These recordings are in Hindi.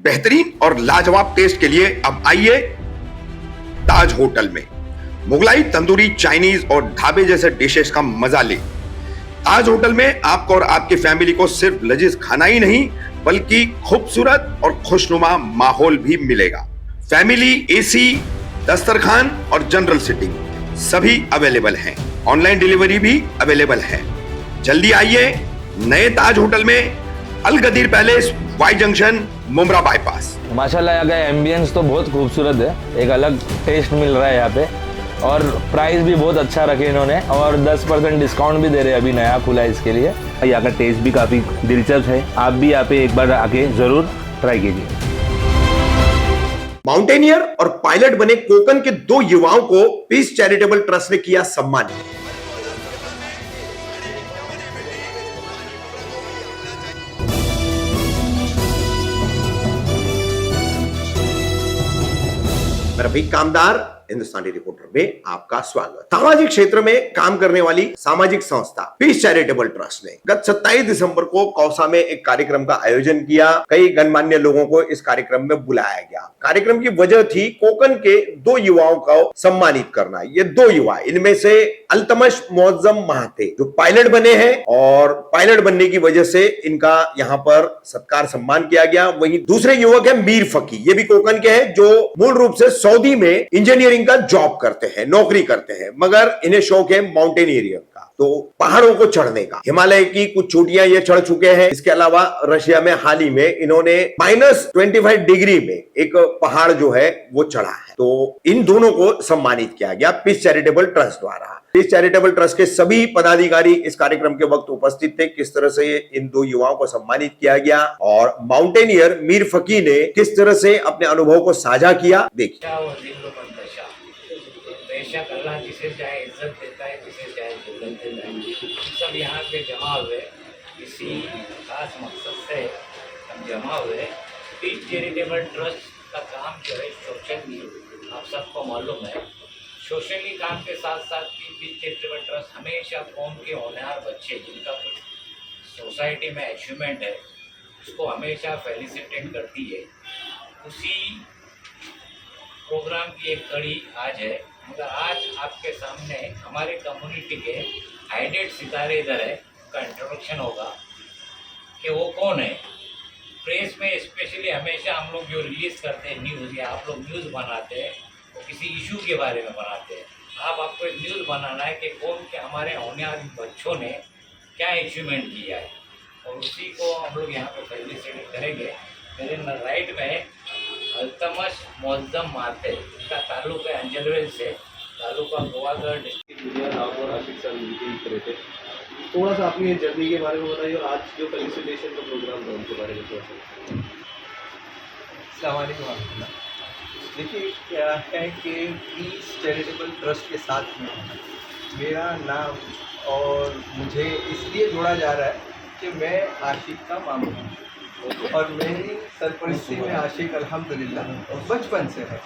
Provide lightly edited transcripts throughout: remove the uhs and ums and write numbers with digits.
बेहतरीन और लाजवाब टेस्ट के लिए अब आइए ताज होटल में। मुगलाई, तंदूरी, चाइनीज और ढाबे जैसे डिशेस का मजा ले। ताज होटल में आपको और आपकी फैमिली को सिर्फ लजीज खाना ही नहीं बल्कि खूबसूरत और खुशनुमा माहौल भी मिलेगा। फैमिली एसी, दस्तरखान और जनरल सीटिंग सभी अवेलेबल हैं। ऑनलाइन डिलीवरी भी अवेलेबल है। जल्दी आइए नए ताज होटल में, Al Ghadir palace, Y junction, Mumbra bypass. माशाल्लाह यहाँ का एम्बियंस तो बहुत खूबसूरत है, एक अलग टेस्ट मिल रहा है यहाँ पे और प्राइस भी बहुत अच्छा रखे इन्होंने और 10% डिस्काउंट भी दे रहे हैं, अभी नया खुला है इसके लिए। यहाँ का टेस्ट भी काफ़ी दिलचस्प है, आप भी यहाँ पे एक बार आके ज़रूर ट्राई कीजिए। माउंटेनियर और पायलट बने कोकन के 2 युवाओं को पीस चैरिटेबल ट्रस्ट ने किया सम्मानित। रफीक कामदार, हिंदुस्तानी रिपोर्टर में आपका स्वागत। सामाजिक क्षेत्र में काम करने वाली सामाजिक संस्था पीस चैरिटेबल ट्रस्ट ने गत 27 दिसंबर को कौसा में एक कार्यक्रम का आयोजन किया। कई गणमान्य लोगों को इस कार्यक्रम में बुलाया गया। कार्यक्रम की वजह थी कोकन के 2 युवाओं को सम्मानित करना। ये 2 युवा, इनमें से अल्तमश मोअज्जम महाते जो पायलट बने हैं और पायलट बनने की वजह से इनका यहाँ पर सत्कार सम्मान किया गया। वहीं दूसरे युवक है मीर फकी, ये भी कोकन के हैं जो मूल रूप से सऊदी में इंजीनियरिंग का जॉब करते हैं, नौकरी करते हैं, मगर इन्हें शौक है माउंटेनियरिंग का, तो पहाड़ों को चढ़ने का। हिमालय की कुछ चोटियां ये चढ़ चुके हैं। इसके अलावा रशिया में हाल ही में इन्होंने -25 डिग्री में एक पहाड़ जो है वो चढ़ा है। तो इन दोनों को सम्मानित किया गया पीस चैरिटेबल ट्रस्ट द्वारा। पीस चैरिटेबल ट्रस्ट के सभी पदाधिकारी इस कार्यक्रम के वक्त उपस्थित थे। किस तरह से इन 2 युवाओं को सम्मानित किया गया और माउंटेनियर मीर फकी ने किस तरह से अपने अनुभव को साझा किया, देखिए। बेशक अल्लाह जिसे चाहे इज्जत देता है, जिसे चाहे जिल्लत देता है। सब यहाँ पे जमा हुए किसी खास मकसद से हम जमा हुए। पीस चैरिटेबल ट्रस्ट का काम जो है सोशली, आप सबको मालूम है, सोशली काम के साथ साथ पीस चैरिटेबल ट्रस्ट हमेशा कौम के होनहार बच्चे जिनका कुछ सोसाइटी में अचीवमेंट है उसको हमेशा फेलिसिटेट करती है। उसी प्रोग्राम की एक कड़ी आज है। मगर आज आपके सामने हमारे कम्युनिटी के हाइडेड सितारे इधर है, उनका इंट्रोडक्शन होगा कि वो कौन है। प्रेस में स्पेशली हमेशा हम लोग जो रिलीज़ करते हैं न्यूज़, या आप लोग न्यूज़ बनाते हैं वो किसी इशू के बारे में बनाते हैं। आपको एक न्यूज़ बनाना है कि कौन के हमारे होनहार बच्चों ने क्या अचीवमेंट किया है और उसी को हम लोग यहाँ पे फेलिसिटेट करेंगे। मेरे राइट में अल्तमश मोअज्जम महाते, इसका ताल्लुक है अंजलवेल से, तालुका गोवागढ़ डिस्ट्रिक्ट। आप और आशिक सर मीटिंग करे थे, थोड़ा सा अपनी जर्नी के बारे में बताइए और आज जो फेलिसिटेशन का प्रोग्राम था उनके बारे में थोड़ा सा। अस्सलाम वालेकुम। देखिए क्या है कि पीस चैरिटेबल ट्रस्ट के साथ में मेरा नाम और मुझे इसलिए जोड़ा जा रहा है कि मैं आशिक का मामू हूँ और मेरी सरपरस्ती में आशिक अल्हम्दुलिल्लाह बचपन से है,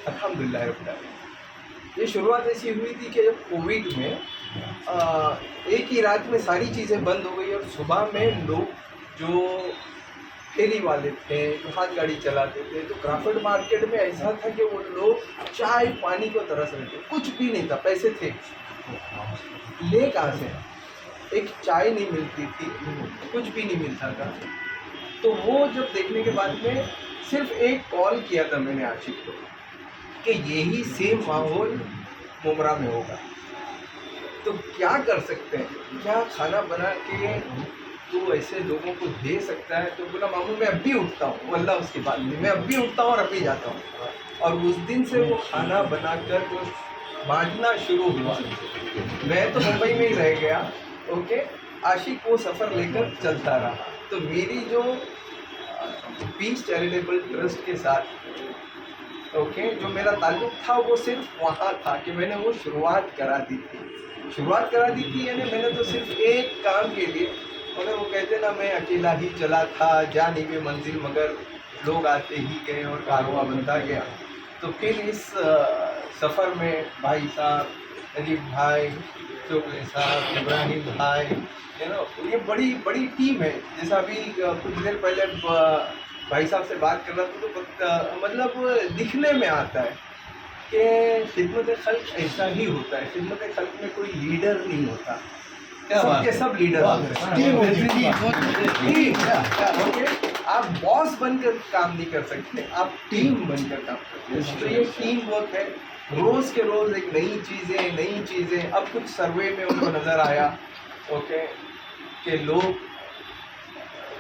अल्हम्दुलिल्लाह। ये शुरुआत ऐसी हुई थी कि जब कोविड में एक ही रात में सारी चीज़ें बंद हो गई और सुबह में लोग जो फेरी वाले थे, जो हाथ गाड़ी चलाते थे, तो क्राफर्ड मार्केट में ऐसा था कि वो लोग चाय पानी को तरस रहे थे। कुछ भी नहीं था, पैसे थे ले कहाँ से, एक चाय नहीं मिलती थी, कुछ भी नहीं मिलता था। तो वो जब देखने के बाद में सिर्फ एक कॉल किया था मैंने आशिक को कि यही सेम माहौल मुमरा में होगा तो क्या कर सकते हैं, क्या खाना बना के तो ऐसे लोगों को दे सकता है। तो बोला मामू मैं अब भी उठता हूँ, अल्लाह उसकी बात नहीं, मैं अब भी उठता हूँ और अब भी जाता हूँ। और उस दिन से वो खाना बनाकर जो बांटना शुरू हुआ। मैं तो मुंबई में ही रह गया, ओके, आशिक वो सफ़र लेकर चलता रहा। तो मेरी जो पीस चैरिटेबल ट्रस्ट के साथ ओके जो मेरा ताल्लुक़ था वो सिर्फ वहाँ था कि मैंने वो शुरुआत करा दी थी यानी मैंने तो सिर्फ एक काम के लिए, मगर वो कहते ना मैं अकेला ही चला था जाने में मंजिल, मगर लोग आते ही गए और कारवां बनता गया। तो फिर इस सफ़र में भाई साहब, अजीब भाई, चोकले साहब, इब्राहिम भाई, ये बड़ी टीम है। जैसा अभी कुछ देर पहले भाई साहब से बात कर रहा था तो मतलब दिखने में आता है कि खिदमत खल्क ऐसा ही होता है। खिदमत खल्क में कोई लीडर नहीं होता, सबके सब लीडर होते हैं। आप बॉस बनकर काम नहीं कर सकते, आप टीम बनकर काम करते हैं। तो ये टीम वर्क है, रोज के रोज एक नई चीज़ें। अब कुछ सर्वे में उनको नज़र आया ओके कि लोग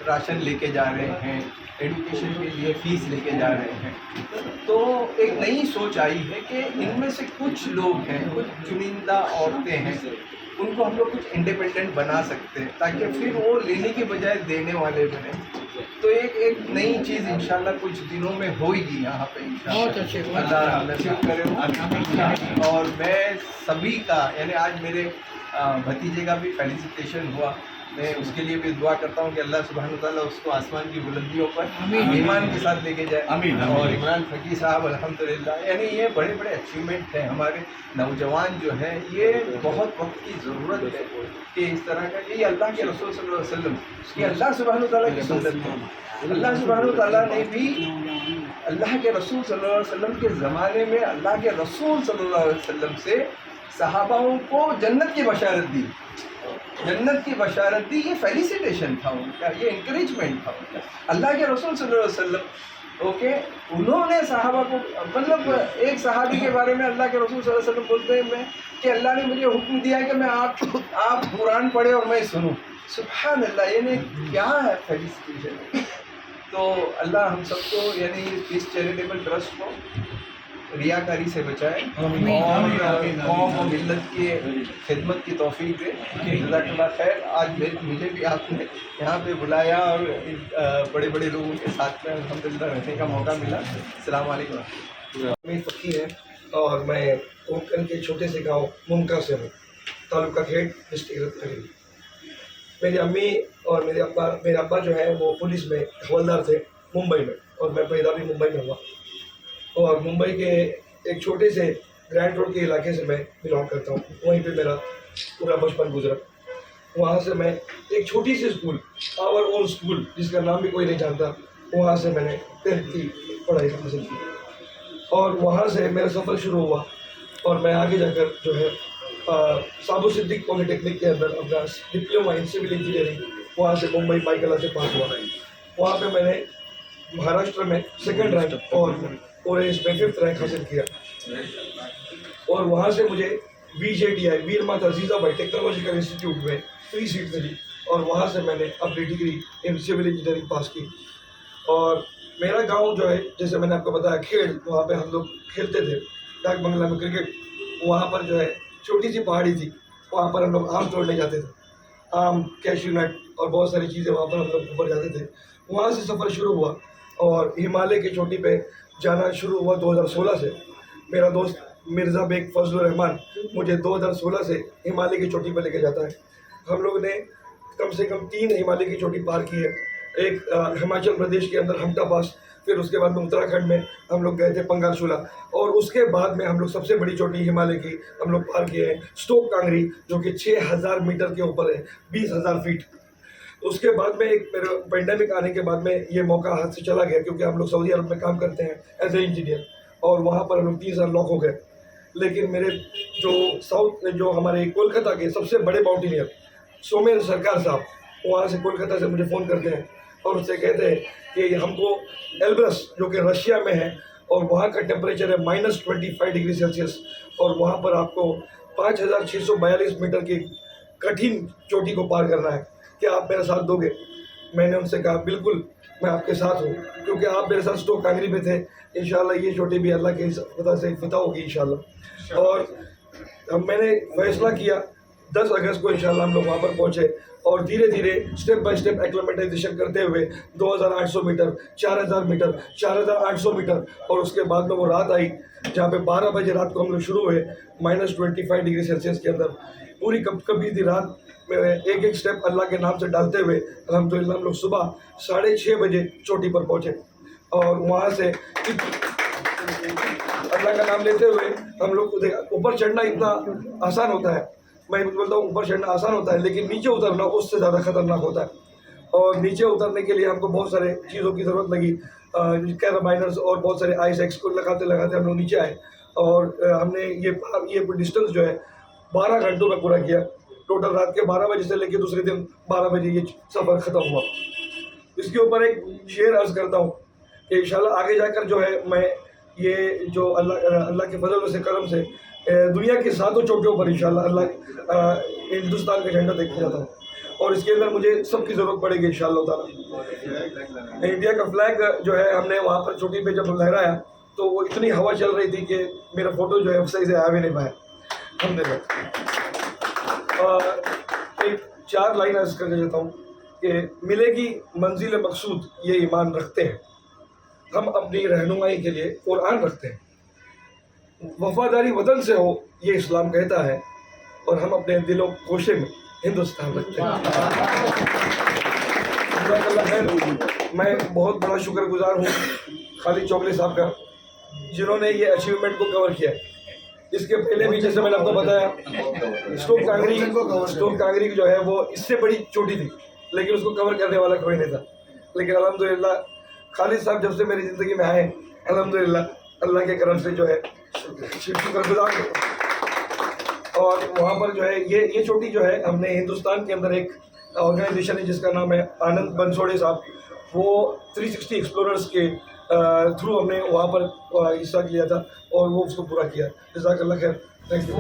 राशन लेके जा रहे हैं, एजुकेशन के लिए फ़ीस लेके जा रहे हैं, तो एक नई सोच आई है कि इनमें से कुछ लोग हैं, कुछ चुनिंदा औरतें हैं, उनको हम लोग कुछ इंडिपेंडेंट बना सकते हैं ताकि फिर वो लेने के बजाय देने वाले बने। तो एक नई चीज़ इंशाल्लाह कुछ दिनों में होगी यहाँ पे इंशाल्लाह, अल्लाह नसीब करे। और मैं सभी का यानी आज मेरे भतीजे का भी फेलिसिटेशन हुआ, मैं उसके लिए भी दुआ करता हूँ कि अल्लाह सुब्हान व तआला उसको आसमान की बुलंदियों पर ईमान के साथ लेके जाए। और इमरान फ़कीर साहब अल्हम्दुलिल्लाह, यानी ये बड़े बड़े अचीवमेंट हैं। हमारे नौजवान जो है ये बहुत वक्त की ज़रूरत है कि इस तरह का, ये अल्लाह के रसूल सल्लल्लाहु अलैहि वसल्लम, ये अल्लाह सुब्हान व तआला की सुन्नत है। अल्लाह सुब्हान व तआला ने भी अल्लाह के रसूल सल्लल्लाहु अलैहि वसल्लम के ज़माने में अल्लाह के रसूल सल्लल्लाहु अलैहि वसल्लम से सहाबाओं को जन्नत की बशारत दी, ये फेलिसिटेशन था उनका, ये इंकरेजमेंट था उनका। अल्लाह के रसूल सल्लल्लाहु अलैहि वसल्लम ओके, उन्होंने सहाबा को, मतलब एक सहाबी के बारे में अल्लाह के रसूल सल्लल्लाहु अलैहि वसल्लम बोलते हैं मैं कि अल्लाह ने मुझे हुक्म दिया कि मैं आप कुरान पढ़े और मैं सुनूं। सुभान अल्लाह, यानी क्या है फेलिसिटेशन। तो अल्लाह हम सबको यानी इस चैरिटेबल ट्रस्ट को रियाकारी से बचाए और कौम और मिल्लत की खिदमत की तौफीक दे। जज़ाकल्लाह खैर। आज मुझे भी आपने यहाँ पे बुलाया और बड़े बड़े लोगों के साथ में अल्हम्दुलिल्लाह रहने का मौका मिला। अस्सलाम वालेकुम। मैं फ़कीर है और मैं कोंकण के छोटे से गांव मुमका से हूँ, तालुका खेड़, डिस्ट्रिक्ट रत्नागिरी। मेरी अम्मी और मेरे अब्बा जो है वो पुलिस में हवलदार थे मुंबई में, और मैं पैदा भी मुंबई में हुआ। और मुंबई के एक छोटे से ग्रैंड रोड के इलाके से मैं बिलोंग करता हूँ, वहीं पे मेरा पूरा बचपन गुजरा। वहाँ से मैं एक छोटी सी स्कूल, आवर ओन स्कूल, जिसका नाम भी कोई नहीं जानता, वहाँ से मैंने 10th की पढ़ाई हासिल की। और वहाँ से मेरा सफ़र शुरू हुआ और मैं आगे जाकर जो है साबु सिद्दीक पॉलिटेक्निक के अंदर अपना डिप्लोमा इन सिविल इंजीनियरिंग वहाँ से मुंबई पाइकला से पास हुआ। वहाँ पे मैंने महाराष्ट्र में 2nd रैंक और पूरे इसमें 5th रैंक हासिल किया। और वहाँ से मुझे VJTI Veer Mata Jijabai technological institute में फ्री सीट मिली और वहाँ से मैंने अपनी degree in civil engineering pass की। और मेरा गांव जो है, जैसे मैंने आपको बताया, खेड़, वहाँ पे हम लोग खेलते थे डाक बंगला में क्रिकेट। वहाँ पर जो है छोटी सी पहाड़ी थी, वहाँ पर हम लोग आम तोड़ने जाते थे, आम, कैश्यू नट और बहुत सारी चीज़ें वहाँ पर हम लोग ऊपर जाते थे। वहाँ से सफ़र शुरू हुआ और हिमालय की चोटी पे जाना शुरू हुआ 2016 से। मेरा दोस्त मिर्ज़ा बेग फजलुर रहमान मुझे 2016 से हिमालय की चोटी पर लेके जाता है। हम लोग ने कम से कम 3 हिमालय की चोटी पार की है। एक हिमाचल प्रदेश के अंदर हमटा पास, फिर उसके बाद में उत्तराखंड में हम लोग गए थे पंगारशूला, और उसके बाद में हम लोग सबसे बड़ी चोटी हिमालय की हम लोग पार किए हैं स्टोक कांगरी, जो कि 6000 मीटर के ऊपर है, 20,000 फीट। उसके बाद में एक मेरे पेंडेमिक आने के बाद में ये मौका हाथ से चला गया, क्योंकि हम लोग सऊदी अरब में काम करते हैं एज ए इंजीनियर, और वहाँ पर हम लोग 3 साल लॉक हो गए। लेकिन मेरे जो हमारे कोलकाता के सबसे बड़े माउंटेनियर सोमेन सरकार साहब, वहाँ से कोलकाता से मुझे फ़ोन करते हैं और उससे कहते हैं कि हमको एल्ब्रस, जो कि रशिया में है, और वहाँ का टेम्परेचर है -25 डिग्री सेल्सियस, और वहाँ पर आपको 5642 मीटर की कठिन चोटी को पार करना है, क्या आप मेरा साथ दोगे? मैंने उनसे कहा बिल्कुल, मैं आपके साथ हूँ, क्योंकि आप मेरे साथ स्टोक कांगरी पे थे। इंशाल्लाह ये चोटी भी अल्लाह के पता से फतह होगी इंशाल्लाह। और मैंने फैसला किया 10 अगस्त को इंशाल्लाह हम लोग वहाँ पर पहुँचे, और धीरे धीरे स्टेप बाय स्टेप एक्लिमेटाइजेशन करते हुए 2800 मीटर, 4000 मीटर, 4800 मीटर, और उसके बाद में वो रात आई जहाँ पे 12 बजे रात को हम लोग शुरू हुए -25 डिग्री सेल्सियस के अंदर। पूरी कभी थी रात में एक एक स्टेप अल्लाह के नाम से डालते हुए अल्हम्दुलिल्लाह हम लोग सुबह 6:30 बजे चोटी पर पहुँचे, और वहाँ से अल्लाह का नाम लेते हुए हम लोग ऊपर चढ़ना इतना आसान होता है, मैं बोलता हूँ ऊपर चढ़ना आसान होता है, लेकिन नीचे उतरना उससे ज़्यादा खतरनाक होता है। और नीचे उतरने के लिए हमको बहुत सारे चीज़ों की ज़रूरत लगी, कैराबाइनर्स और बहुत सारे आइस एक्स को लगाते लगाते हम लोग नीचे आए और हमने ये डिस्टेंस जो है 12 घंटों में पूरा किया। टोटल रात के 12 बजे से लेकर दूसरे दिन 12 बजे ये सफ़र ख़त्म हुआ। इसके ऊपर एक शेर अर्ज़ करता हूँ कि इंशाल्लाह आगे जाकर जो है मैं ये जो अल्लाह के फजल से करम से दुनिया के 7 चोटियों पर इंशाल्लाह अल्लाह हिंदुस्तान का झंडा देखना चाहता हूँ और इसके अंदर मुझे सबकी ज़रूरत पड़ेगी इंशाल्लाह ताला। इंडिया का फ्लैग जो है हमने वहाँ पर चोटी पे जब लहराया तो वो इतनी हवा चल रही थी कि मेरा फ़ोटो जो है सही से आ भी नहीं पाया। एक 4 लाइन अर्ज़ करके देता हूँ कि मिलेगी मंजिल मकसूद ये ईमान रखते हैं, हम अपनी रहनुमाई के लिए कुरान रखते हैं, वफादारी वतन से हो ये इस्लाम कहता है और हम अपने दिलों गोशे में हिंदुस्तान रखते हैं। जज़ाकल्लाह खैर। मैं बहुत बड़ा शुक्रगुजार हूँ खालिद चौगले साहब का जिन्होंने ये अचीवमेंट को कवर किया। इसके पहले भी जैसे मैंने आपको बताया स्टोक कांगरी जो है वो इससे बड़ी चोटी थी लेकिन उसको कवर करने वाला कोई नहीं था। लेकिन अल्हम्दुलिल्लाह खालिद साहब जब से मेरी ज़िंदगी में आए अल्हम्दुलिल्लाह अल्लाह के करम से जो है शुक्रगुजार हूँ। और वहाँ पर जो है ये चोटी जो है हमने हिंदुस्तान के अंदर एक ऑर्गेनाइजेशन है जिसका नाम है आनंद बंसोड़े साहब, वो 360 एक्सप्लोरर्स के थ्रू हमने वहाँ पर हिस्सा लिया था और वो उसको पूरा किया। जज़ाकल्लाह खैर। Thank you.